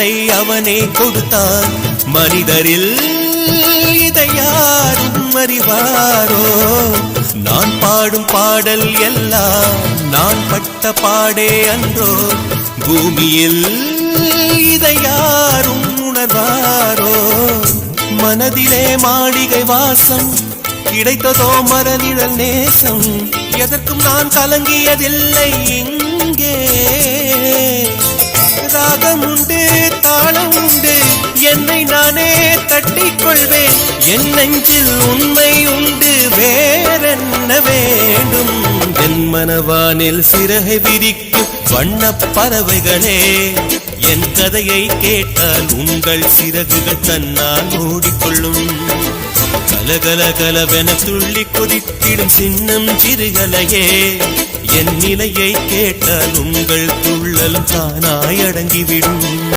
பறவைகளை அவனே கொடுத்தான். மனிதரில் இதை யாரும் அறிவாரோ? நான் பாடும் பாடல் எல்லாம் நான் பட்ட பாடே அன்றோ? பூமியில் இதை யாரும் உணர்வாரோ? மனதிலே மாளிகை வாசம், கிடைத்ததோ மரநிழல் நேசம். எதற்கும் நான் கலங்கியதில்லை இங்கே. ராகம் உண்டு, தாளம் உண்டு, என்னை நானே தட்டிக் கொள்வேன். என் நெஞ்சில் உண்மை உண்டு, வேறென்ன வேண்டும்? என் மனவானில் சிறகை விரிக்கும் வண்ணப் பறவைகளே, என் கதையை கேட்டால் உங்கள் சிறகுகள் தன்னால் மூடிக்கொள்ளும். கலகல கலவென துள்ளி கொதித்திடும் சின்னம் சிறுகலையே, என் நிலையை கேட்டால் உங்கள் துள்ளலும் தானாய் அடங்கிவிடும்.